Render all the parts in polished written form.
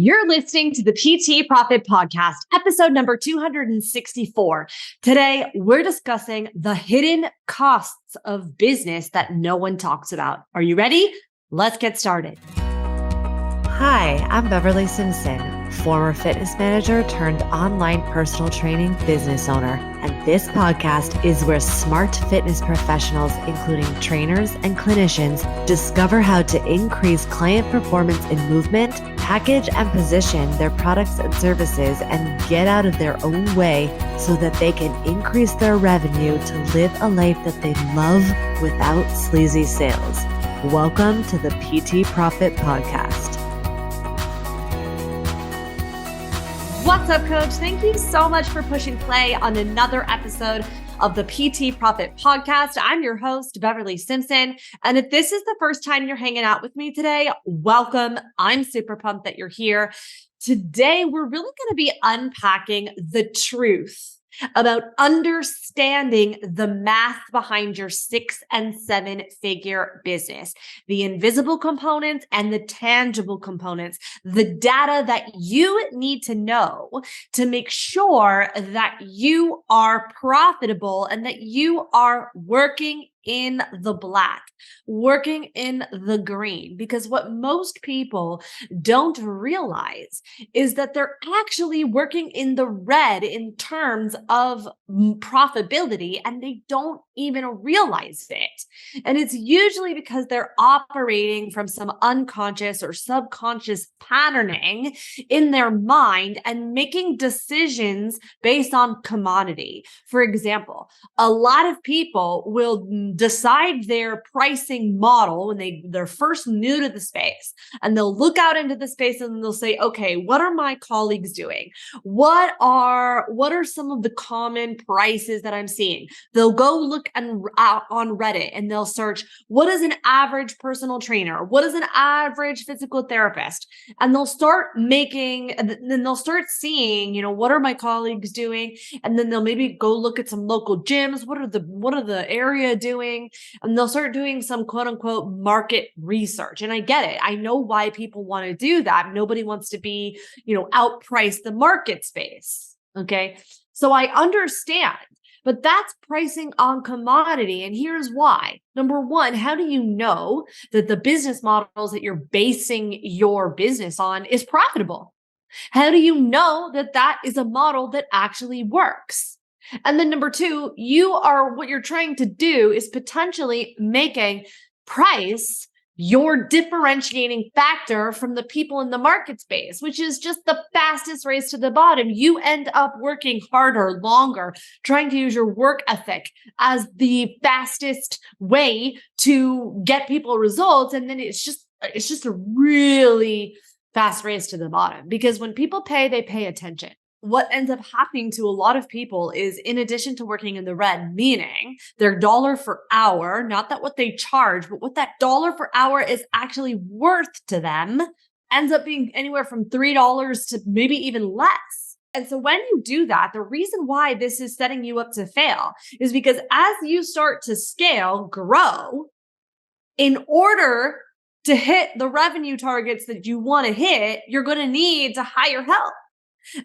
You're listening to the PT Profit Podcast, episode number 264. Today, we're discussing the hidden costs of business that no one talks about. Are you ready? Let's get started. Hi, I'm Beverly Simpson, former fitness manager turned online personal training business owner. And this podcast is where smart fitness professionals, including trainers and clinicians, discover how to increase client performance in movement, package and position their products and services, and get out of their own way so that they can increase their revenue to live a life that they love without sleazy sales. Welcome to the PT Profit Podcast. What's up, Coach? Thank you so much for pushing play on another episode of the PT Profit Podcast. I'm your host, Beverly Simpson. And if this is the first time you're hanging out with me today, welcome. I'm super pumped that you're here. Today, we're really going to be unpacking the truth about understanding the math behind your 6 and 7 figure business, the invisible components and the tangible components, the data that you need to know to make sure that you are profitable and that you are working in the black, working in the green. Because what most people don't realize is that they're actually working in the red in terms of profitability, and they don't even realize it. And it's usually because they're operating from some unconscious or subconscious patterning in their mind and making decisions based on commodity. For example, a lot of people will decide their pricing model when they're first new to the space, and they'll look out into the space and they'll say, okay, what are my colleagues doing? What are some of the common prices that I'm seeing? They'll go look on Reddit and they'll search, what is an average personal trainer? What is an average physical therapist? And they'll start seeing, what are my colleagues doing? And then they'll maybe go look at some local gyms. What are the area doing? And they'll start doing some quote unquote market research. And I get it. I know why people want to do that. Nobody wants to be, outprice the market space. Okay. So I understand, but that's pricing on commodity. And here's why. Number one, how do you know that the business models that you're basing your business on is profitable? How do you know that that is a model that actually works? And then number two, what you're trying to do is potentially making price your differentiating factor from the people in the market space, which is just the fastest race to the bottom. You end up working harder, longer, trying to use your work ethic as the fastest way to get people results. And then it's just a really fast race to the bottom, because when people pay, they pay attention. What ends up happening to a lot of people is, in addition to working in the red, meaning their dollar per hour, not that what they charge, but what that dollar per hour is actually worth to them, ends up being anywhere from $3 to maybe even less. And so when you do that, the reason why this is setting you up to fail is because as you start to scale, grow, in order to hit the revenue targets that you want to hit, you're going to need to hire help.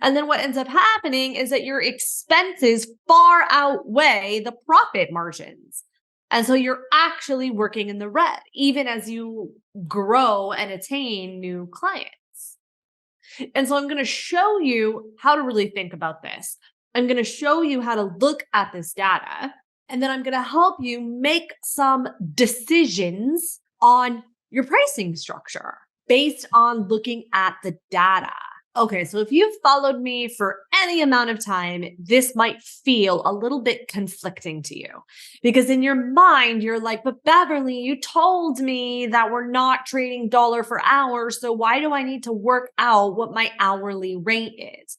And then what ends up happening is that your expenses far outweigh the profit margins. And so you're actually working in the red, even as you grow and attain new clients. And so I'm going to show you how to really think about this. I'm going to show you how to look at this data, and then I'm going to help you make some decisions on your pricing structure based on looking at the data. Okay, so if you've followed me for any amount of time, this might feel a little bit conflicting to you, because in your mind, you're like, but Beverly, you told me that we're not trading dollar for hour. So why do I need to work out what my hourly rate is?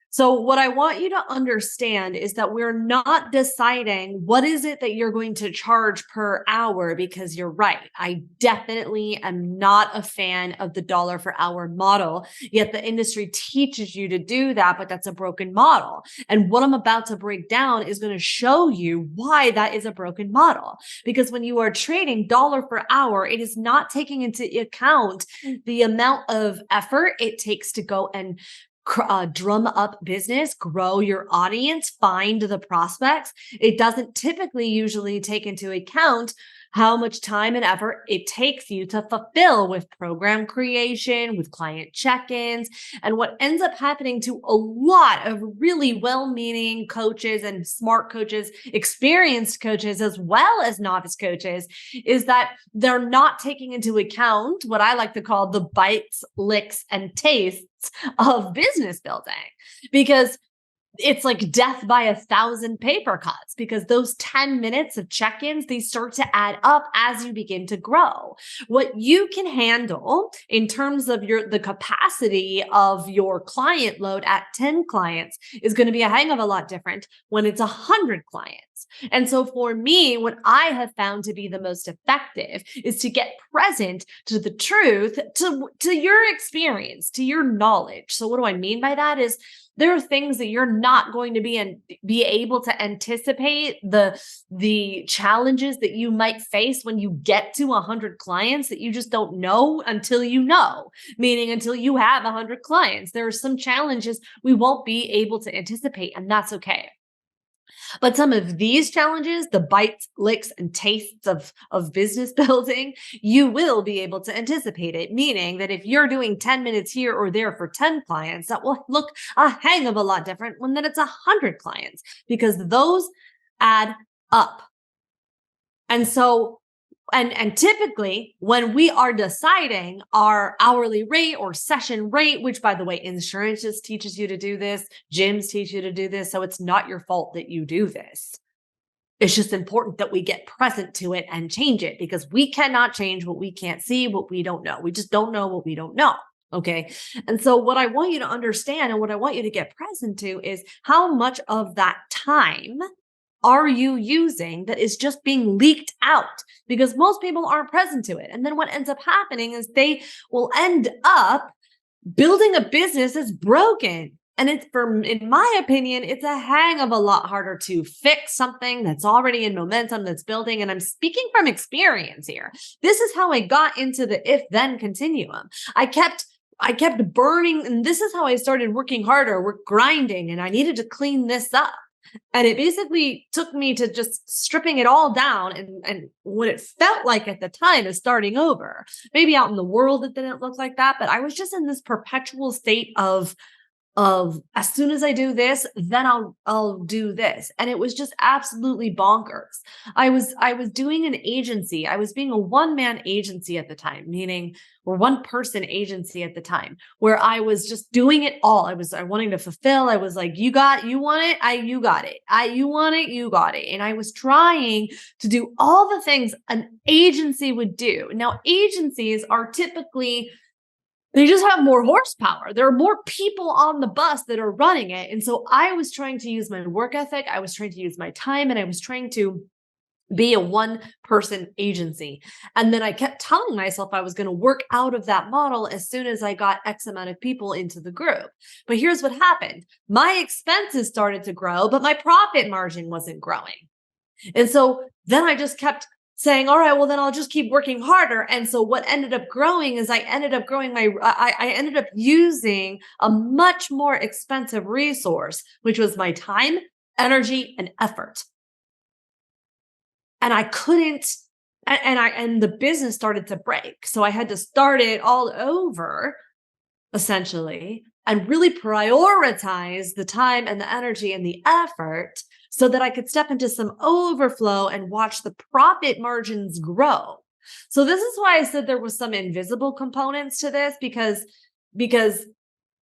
So what I want you to understand is that we're not deciding what is it that you're going to charge per hour, because you're right. I definitely am not a fan of the dollar per hour model, yet the industry teaches you to do that, but that's a broken model. And what I'm about to break down is going to show you why that is a broken model. Because when you are trading dollar per hour, it is not taking into account the amount of effort it takes to go and drum up business, grow your audience, find the prospects. It doesn't typically usually take into account how much time and effort it takes you to fulfill with program creation, with client check-ins. And what ends up happening to a lot of really well-meaning coaches and smart coaches, experienced coaches, as well as novice coaches, is that they're not taking into account what I like to call the bites, licks, and tastes of business building, because it's like death by 1,000 paper cuts, because those 10 minutes of check-ins, they start to add up as you begin to grow. What you can handle in terms of the capacity of your client load at 10 clients is going to be a hang of a lot different when it's 100 clients. And so for me, what I have found to be the most effective is to get present to the truth, to your experience, to your knowledge. So what do I mean by that is, there are things that you're not going to be able to anticipate, the challenges that you might face when you get to 100 clients that you just don't know until you know, meaning until you have 100 clients. There are some challenges we won't be able to anticipate, and that's okay. But some of these challenges, the bites, licks, and tastes of business building, you will be able to anticipate it. Meaning that if you're doing 10 minutes here or there for 10 clients, that will look a hang of a lot different when then it's 100 clients, because those add up. And so and typically when we are deciding our hourly rate or session rate, which by the way, insurance just teaches you to do this, gyms teach you to do this. So it's not your fault that you do this. It's just important that we get present to it and change it, because we cannot change what we can't see, what we don't know. We just don't know what we don't know. Okay. And so what I want you to understand and what I want you to get present to is how much of that time are you using that is just being leaked out, because most people aren't present to it. And then what ends up happening is they will end up building a business that's broken. And in my opinion, it's a hang of a lot harder to fix something that's already in momentum, that's building. And I'm speaking from experience here. This is how I got into the if-then continuum. I kept burning, and this is how I started working harder, grinding, and I needed to clean this up. And it basically took me to just stripping it all down, and what it felt like at the time is starting over. Maybe out in the world it didn't look like that, but I was just in this perpetual state of as soon as I do this, then I'll do this. And it was just absolutely bonkers. I was doing an agency. I was being a one-man agency at the time, meaning or one-person agency at the time, where I was just doing it all. I wanting to fulfill. I was like, you want it, you got it. You want it, you got it. And I was trying to do all the things an agency would do. Now, agencies are typically, they just have more horsepower. There are more people on the bus that are running it. And so I was trying to use my work ethic. I was trying to use my time, and I was trying to be a one-person agency. And then I kept telling myself I was going to work out of that model as soon as I got X amount of people into the group. But here's what happened. My expenses started to grow, but my profit margin wasn't growing. And so then I just kept saying, all right, well, then I'll just keep working harder. And so what ended up growing is I ended up using a much more expensive resource, which was my time, energy, and effort. And I couldn't, and the business started to break. So I had to start it all over, essentially, and really prioritize the time and the energy and the effort so that I could step into some overflow and watch the profit margins grow. So this is why I said there was some invisible components to this, because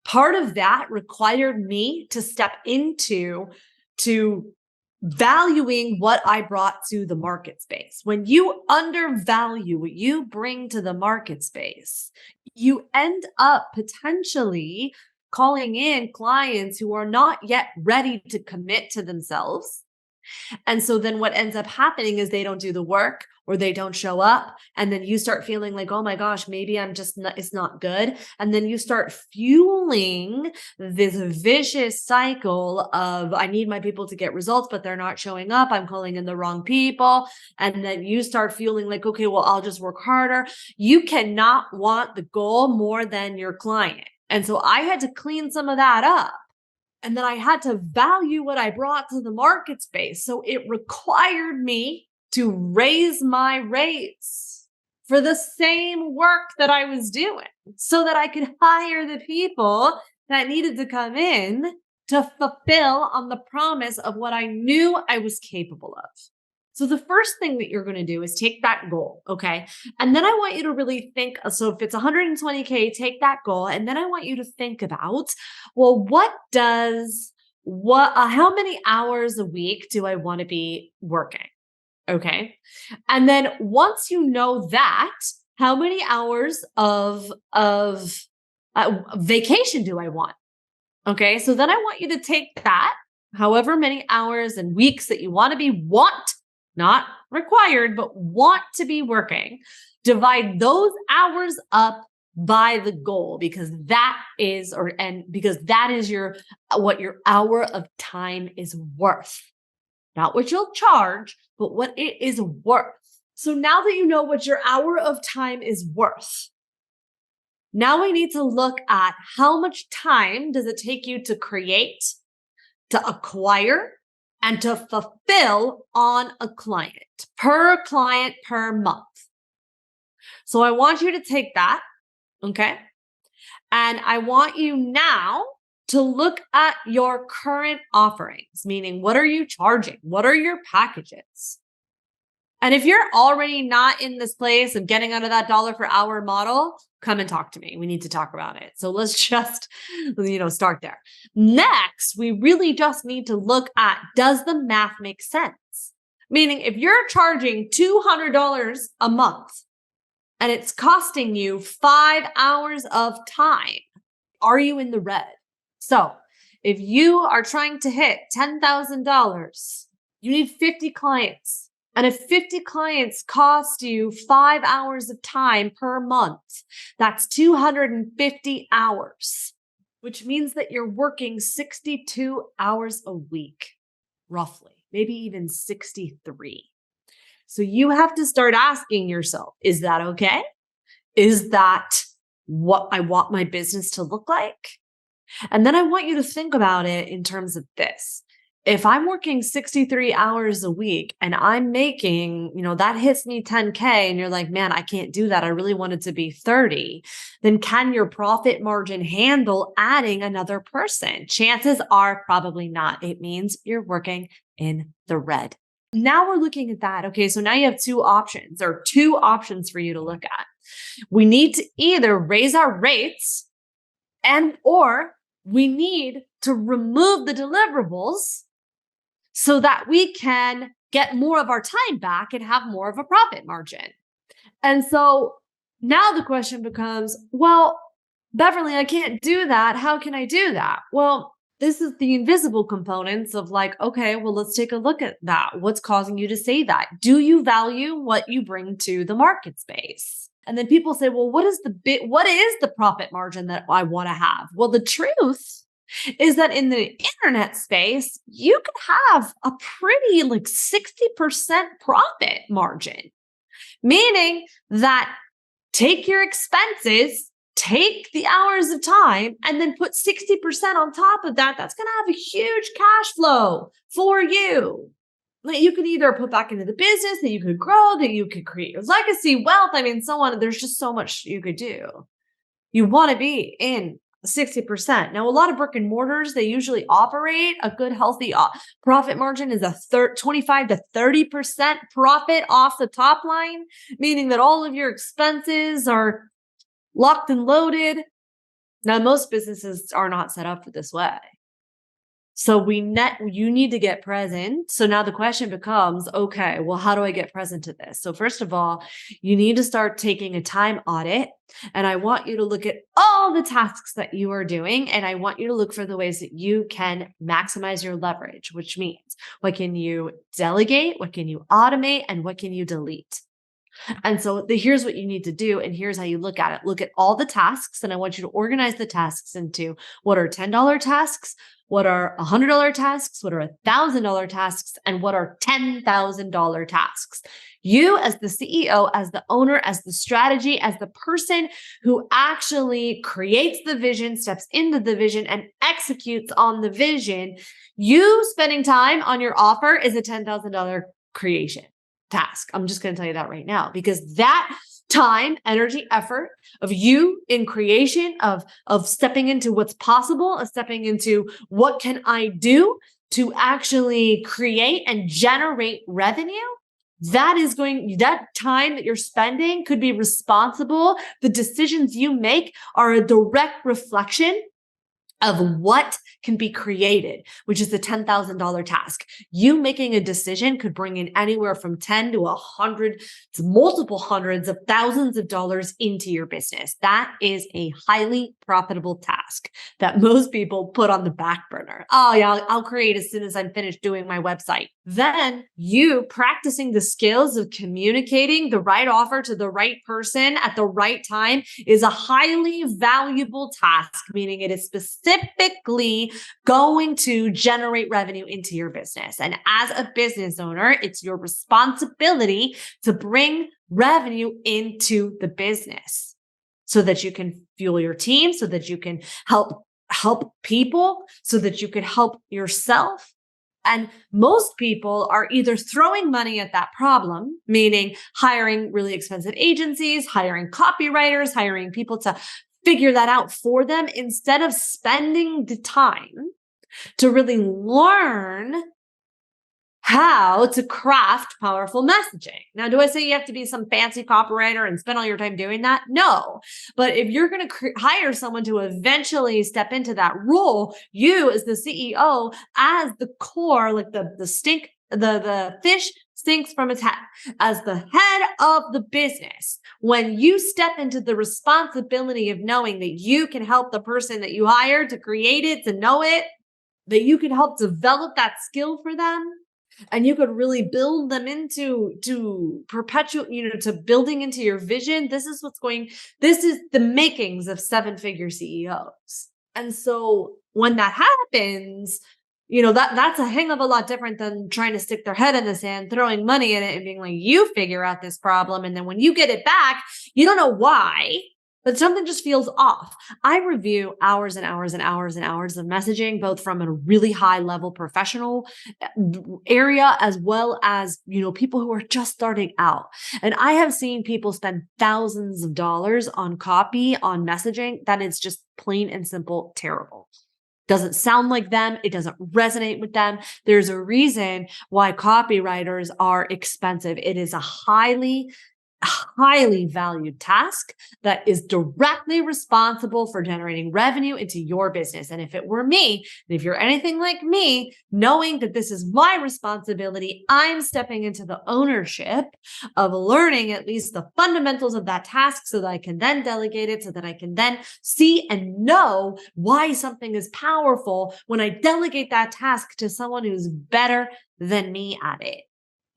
part of that required me to step into valuing what I brought to the market space. When you undervalue what you bring to the market space, you end up potentially calling in clients who are not yet ready to commit to themselves. And so then what ends up happening is they don't do the work or they don't show up. And then you start feeling like, oh my gosh, maybe I'm just not, it's not good. And then you start fueling this vicious cycle of, I need my people to get results, but they're not showing up. I'm calling in the wrong people. And then you start feeling like, okay, well, I'll just work harder. You cannot want the goal more than your client. And so I had to clean some of that up. And then I had to value what I brought to the market space. So it required me to raise my rates for the same work that I was doing so that I could hire the people that needed to come in to fulfill on the promise of what I knew I was capable of. So the first thing that you're going to do is take that goal, okay? And then I want you to really think, so if it's 120K, take that goal. And then I want you to think about, well, how many hours a week do I want to be working? Okay. And then once you know that, how many hours of vacation do I want? Okay. So then I want you to take that, however many hours and weeks that you want to be, not required, but want to be working, divide those hours up by the goal, because that is what your hour of time is worth. Not what you'll charge, but what it is worth. So now that you know what your hour of time is worth, now we need to look at how much time does it take you to create, to acquire, and to fulfill on a client per month. So I want you to take that, okay? And I want you now to look at your current offerings, meaning what are you charging? What are your packages? And if you're already not in this place of getting out of that dollar per hour model, come and talk to me. We need to talk about it. So let's just, start there. Next, we really just need to look at, does the math make sense? Meaning if you're charging $200 a month and it's costing you 5 hours of time, are you in the red? So if you are trying to hit $10,000, you need 50 clients. And if 50 clients cost you 5 hours of time per month, that's 250 hours, which means that you're working 62 hours a week, roughly, maybe even 63. So you have to start asking yourself, is that okay? Is that what I want my business to look like? And then I want you to think about it in terms of this. If I'm working 63 hours a week and I'm making, that hits me 10K and you're like, man, I can't do that. I really want it to be 30. Then can your profit margin handle adding another person? Chances are probably not. It means you're working in the red. Now we're looking at that. Okay, so now you have two options for you to look at. We need to either raise our rates or we need to remove the deliverables so that we can get more of our time back and have more of a profit margin. And so now the question becomes, well, Beverly, I can't do that. How can I do that? Well, this is the invisible components of like, okay, well, let's take a look at that. What's causing you to say that? Do you value what you bring to the market space? And then people say, well, what is the profit margin that I want to have? Well, the truth is that in the internet space, you could have a pretty 60% profit margin, meaning that take your expenses, take the hours of time, and then put 60% on top of that. That's going to have a huge cash flow for you. Like you could either put back into the business, that you could grow, that you could create your legacy, wealth. So on. There's just so much you could do. You want to be in 60%. Now, a lot of brick and mortars, they usually operate a good, healthy profit margin is a 25 to 30% profit off the top line, meaning that all of your expenses are locked and loaded. Now, most businesses are not set up this way. So you need to get present. So now the question becomes, okay, well, how do I get present to this? So first of all, you need to start taking a time audit. And I want you to look at all the tasks that you are doing. And I want you to look for the ways that you can maximize your leverage, which means what can you delegate? What can you automate? And what can you delete? And so here's what you need to do. And here's how you look at it. Look at all the tasks. And I want you to organize the tasks into what are $10 tasks, what are $100 tasks, what are $1,000 tasks, and what are $10,000 tasks. You as the CEO, as the owner, as the strategy, as the person who actually creates the vision, steps into the vision, and executes on the vision, you spending time on your offer is a $10,000 creation task. I'm just going to tell you that right now, because that time, energy, effort of you in creation of stepping into what's possible, of stepping into what can I do to actually create and generate revenue, that time that you're spending could be responsible. The decisions you make are a direct reflection of what can be created, which is the $10,000 task. You making a decision could bring in anywhere from 10 to 100 to multiple hundreds of thousands of dollars into your business. That is a highly profitable task that most people put on the back burner. Oh yeah, I'll create as soon as I'm finished doing my website. Then you practicing the skills of communicating the right offer to the right person at the right time is a highly valuable task, meaning it is specifically going to generate revenue into your business. And as a business owner, it's your responsibility to bring revenue into the business so that you can fuel your team, so that you can help people, so that you can help yourself. And most people are either throwing money at that problem, meaning hiring really expensive agencies, hiring copywriters, hiring people to figure that out for them, instead of spending the time to really learn how to craft powerful messaging. Now, do I say you have to be some fancy copywriter and spend all your time doing that? No. But if you're going to hire someone to eventually step into that role, you as the CEO, as the core, like the fish stinks from its head, as the head of the business, when you step into the responsibility of knowing that you can help the person that you hired to create it, to know it, that you can help develop that skill for them, and you could really build them into to building into your vision. This is the makings of 7-figure CEOs. And so when that happens, that's a hang of a lot different than trying to stick their head in the sand, throwing money in it and being like, you figure out this problem. And then when you get it back, you don't know why, but something just feels off. I review hours and hours and hours and hours of messaging, both from a really high level professional area, as well as, people who are just starting out. And I have seen people spend thousands of dollars on copy, on messaging, that is just plain and simple terrible. Doesn't sound like them. It doesn't resonate with them. There's a reason why copywriters are expensive. It is a highly valued task that is directly responsible for generating revenue into your business. And if it were me, and if you're anything like me, knowing that this is my responsibility, I'm stepping into the ownership of learning at least the fundamentals of that task so that I can then delegate it, so that I can then see and know why something is powerful when I delegate that task to someone who's better than me at it.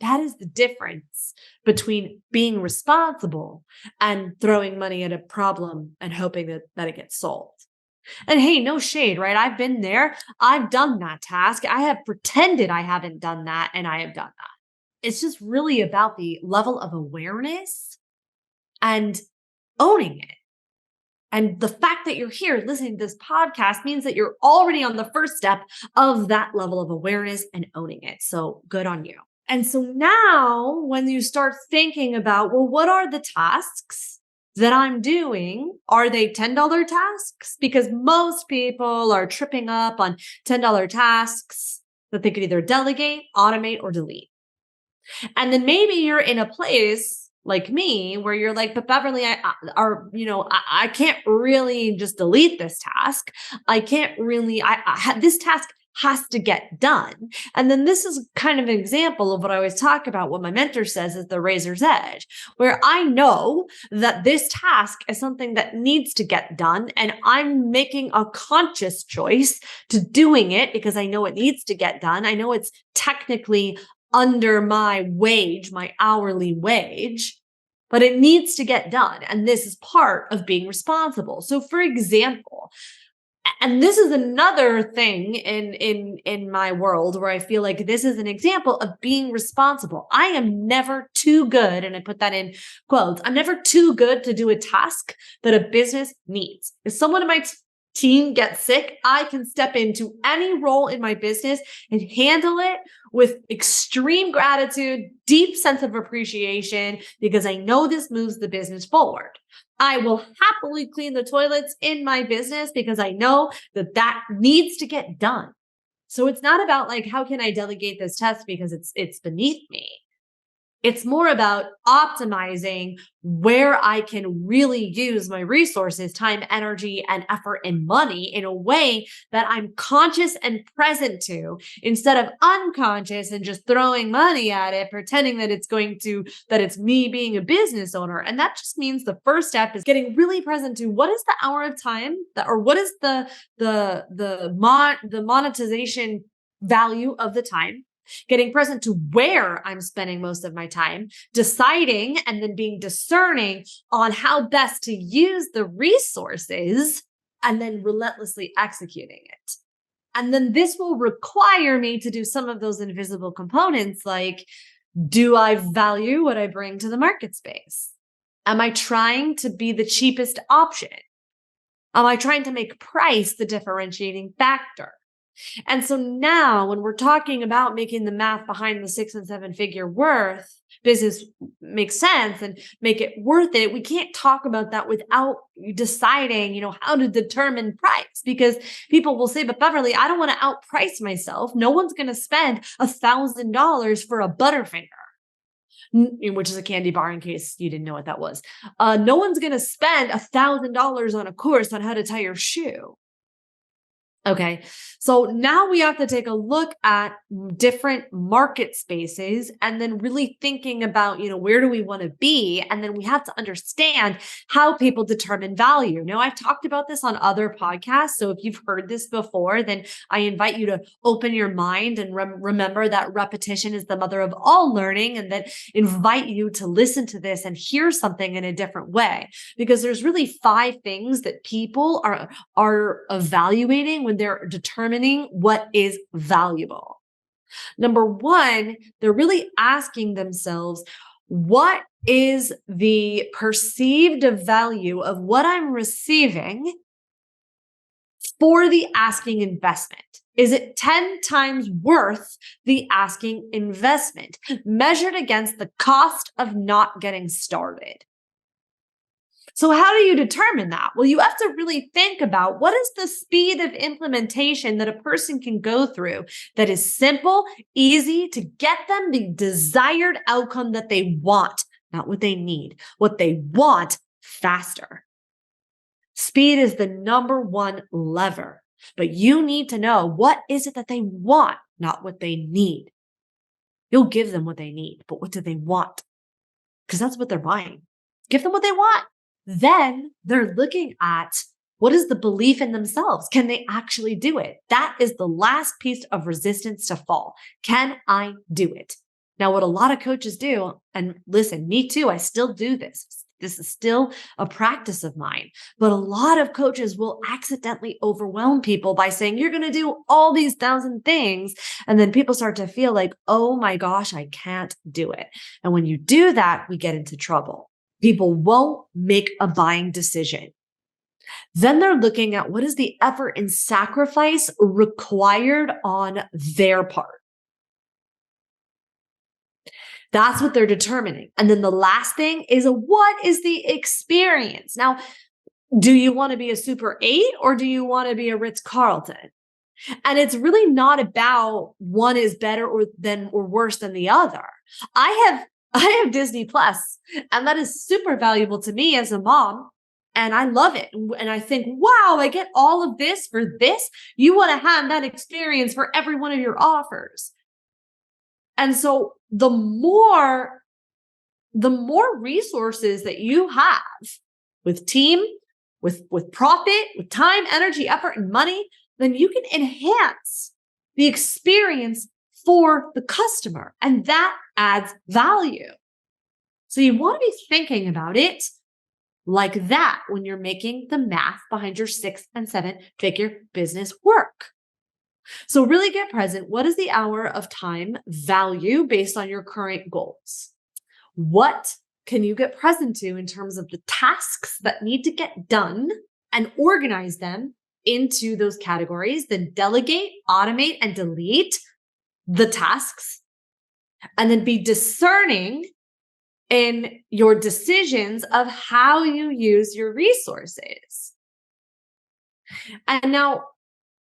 That is the difference between being responsible and throwing money at a problem and hoping that it gets solved. And hey, no shade, right? I've been there. I've done that task. I have pretended I haven't done that, and I have done that. It's just really about the level of awareness and owning it. And the fact that you're here listening to this podcast means that you're already on the first step of that level of awareness and owning it. So good on you. And so now when you start thinking about, well, what are the tasks that I'm doing? Are they $10 tasks? Because most people are tripping up on $10 tasks that they could either delegate, automate, or delete. And then maybe you're in a place like me where you're like, but Beverly, I can't really just delete this task. I can't really, this task has to get done. And then this is kind of an example of what I always talk about, what my mentor says is the razor's edge, where I know that this task is something that needs to get done. And I'm making a conscious choice to doing it because I know it needs to get done. I know it's technically under my wage, my hourly wage, but it needs to get done. And this is part of being responsible. So for example, and this is another thing in my world where I feel like this is an example of being responsible. I am never too good, and I put that in quotes, I'm never too good to do a task that a business needs. If someone in my team gets sick, I can step into any role in my business and handle it with extreme gratitude, deep sense of appreciation, because I know this moves the business forward. I will happily clean the toilets in my business because I know that that needs to get done. So it's not about like, how can I delegate this task because it's beneath me? It's more about optimizing where I can really use my resources, time, energy, and effort and money in a way that I'm conscious and present to instead of unconscious and just throwing money at it, pretending that that it's me being a business owner. And that just means the first step is getting really present to what is the hour of time or what is the monetization value of the time, getting present to where I'm spending most of my time, deciding and then being discerning on how best to use the resources, and then relentlessly executing it. And then this will require me to do some of those invisible components like, do I value what I bring to the market space? Am I trying to be the cheapest option? Am I trying to make price the differentiating factor? And so now when we're talking about making the math behind the 6 and 7 figure worth business make sense and make it worth it, we can't talk about that without deciding, how to determine price, because people will say, but Beverly, I don't want to outprice myself. No one's going to spend $1,000 for a Butterfinger, which is a candy bar in case you didn't know what that was. No one's going to spend $1,000 on a course on how to tie your shoe. Okay, so now we have to take a look at different market spaces and then really thinking about, where do we want to be? And then we have to understand how people determine value. Now, I've talked about this on other podcasts. So if you've heard this before, then I invite you to open your mind and remember that repetition is the mother of all learning, and that invite you to listen to this and hear something in a different way, because there's really 5 things that people are evaluating when they're determining what is valuable. Number 1, they're really asking themselves, what is the perceived value of what I'm receiving for the asking investment? Is it 10 times worth the asking investment, measured against the cost of not getting started? So how do you determine that? Well, you have to really think about what is the speed of implementation that a person can go through that is simple, easy to get them the desired outcome that they want, not what they need, what they want faster. Speed is the number 1 lever, but you need to know what is it that they want, not what they need. You'll give them what they need, but what do they want? Because that's what they're buying. Give them what they want. Then they're looking at what is the belief in themselves? Can they actually do it? That is the last piece of resistance to fall. Can I do it? Now, what a lot of coaches do, and listen, me too, I still do this. This is still a practice of mine, but a lot of coaches will accidentally overwhelm people by saying, you're going to do all these 1,000 things. And then people start to feel like, oh my gosh, I can't do it. And when you do that, we get into trouble. People won't make a buying decision. Then they're looking at what is the effort and sacrifice required on their part. That's what they're determining. And then the last thing is, what is the experience? Now, do you want to be a Super 8 or do you want to be a Ritz-Carlton? And it's really not about one is better or worse than the other. I have Disney Plus, and that is super valuable to me as a mom. And I love it. And I think, wow, I get all of this for this. You want to have that experience for every one of your offers. And so the more resources that you have with team, with profit, with time, energy, effort, and money, then you can enhance the experience for the customer. And that adds value. So you want to be thinking about it like that when you're making the math behind your 6 and 7-figure business work. So really get present. What is the hour of time value based on your current goals? What can you get present to in terms of the tasks that need to get done and organize them into those categories? Then delegate, automate, and delete the tasks. And then be discerning in your decisions of how you use your resources. And now,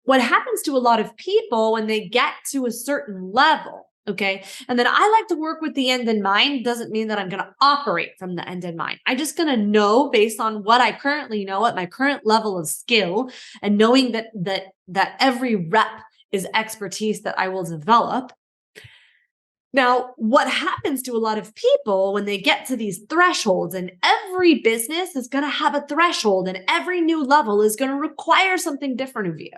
what happens to a lot of people when they get to a certain level, okay, and then I like to work with the end in mind, doesn't mean that I'm going to operate from the end in mind. I'm just going to know based on what I currently know at my current level of skill, and knowing that every rep is expertise that I will develop. Now, what happens to a lot of people when they get to these thresholds, and every business is going to have a threshold and every new level is going to require something different of you.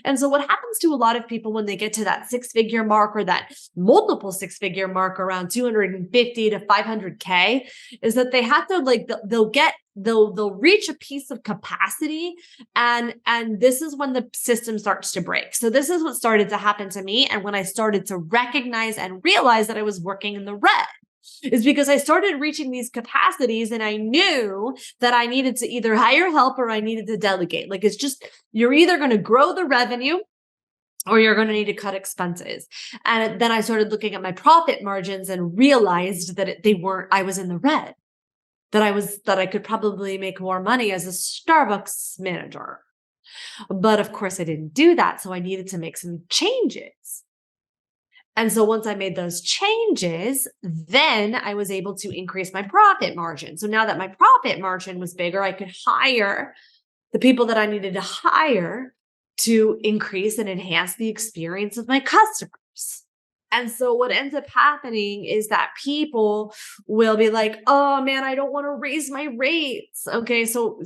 And so what happens to a lot of people when they get to that 6-figure mark or that multiple 6-figure mark around 250 to 500K is that they have to they'll reach a piece of capacity, and this is when the system starts to break. So this is what started to happen to me. And when I started to recognize and realize that I was working in the red, is because I started reaching these capacities and I knew that I needed to either hire help or I needed to delegate. Like, it's just, you're either going to grow the revenue or you're going to need to cut expenses. And then I started looking at my profit margins and realized that I was in the red. That I could probably make more money as a Starbucks manager. But of course I didn't do that. So I needed to make some changes. And so once I made those changes, then I was able to increase my profit margin. So now that my profit margin was bigger, I could hire the people that I needed to hire to increase and enhance the experience of my customers. And so what ends up happening is that people will be like, oh man, I don't want to raise my rates. Okay. So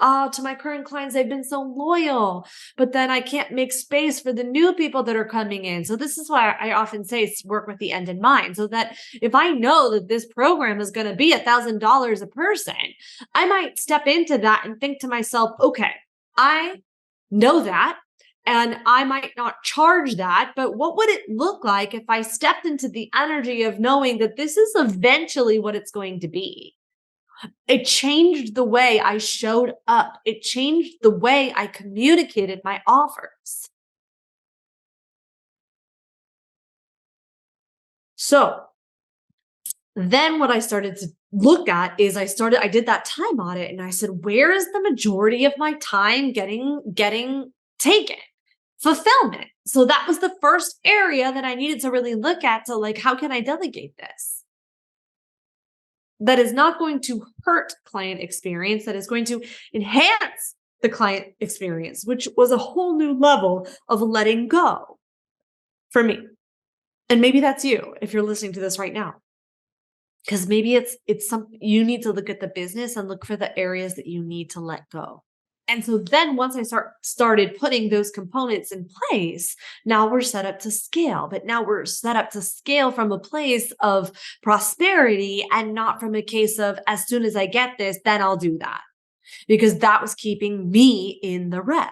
to my current clients, they've been so loyal, but then I can't make space for the new people that are coming in. So this is why I often say work with the end in mind, so that if I know that this program is going to be $1,000 a person, I might step into that and think to myself, okay, I know that. And I might not charge that, but what would it look like if I stepped into the energy of knowing that this is eventually what it's going to be? It changed the way I showed up. It changed the way I communicated my offers. So then what I started to look at is I did that time audit and I said, where is the majority of my time getting taken? Fulfillment. So that was the first area that I needed to really look at, to like, how can I delegate this? That is not going to hurt client experience, that is going to enhance the client experience, which was a whole new level of letting go for me. And maybe that's you if you're listening to this right now. Because maybe it's something you need to look at the business and look for the areas that you need to let go. And so then once I started putting those components in place, now we're set up to scale. But now we're set up to scale from a place of prosperity and not from a case of, as soon as I get this, then I'll do that. Because that was keeping me in the red.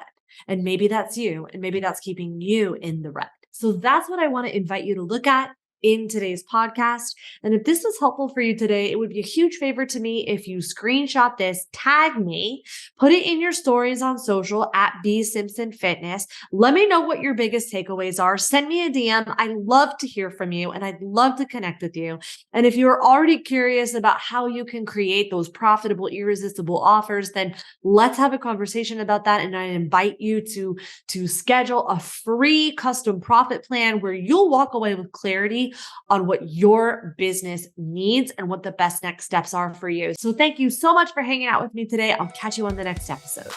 And maybe that's you. And maybe that's keeping you in the red. So that's what I want to invite you to look at in today's podcast. And if this was helpful for you today, it would be a huge favor to me if you screenshot this, tag me, put it in your stories on social at @bsimpsonfitness. Let me know what your biggest takeaways are. Send me a DM. I love to hear from you and I'd love to connect with you. And if you're already curious about how you can create those profitable, irresistible offers, then let's have a conversation about that. And I invite you to schedule a free custom profit plan where you'll walk away with clarity clarity on what your business needs and what the best next steps are for you. So thank you so much for hanging out with me today. I'll catch you on the next episode.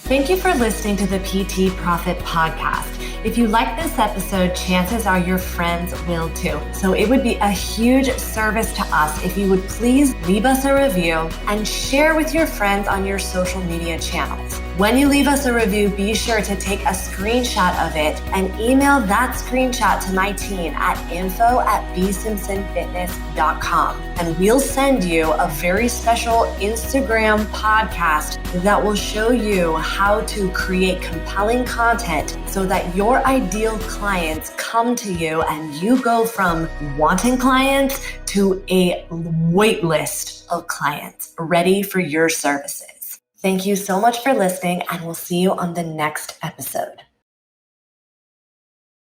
Thank you for listening to the PT Profit Podcast. If you like this episode, chances are your friends will too. So it would be a huge service to us if you would please leave us a review and share with your friends on your social media channels. When you leave us a review, be sure to take a screenshot of it and email that screenshot to my team at info@bsimpsonfitness.com. And we'll send you a very special Instagram podcast that will show you how to create compelling content so that your ideal clients come to you and you go from wanting clients to a wait list of clients ready for your services. Thank you so much for listening, and we'll see you on the next episode.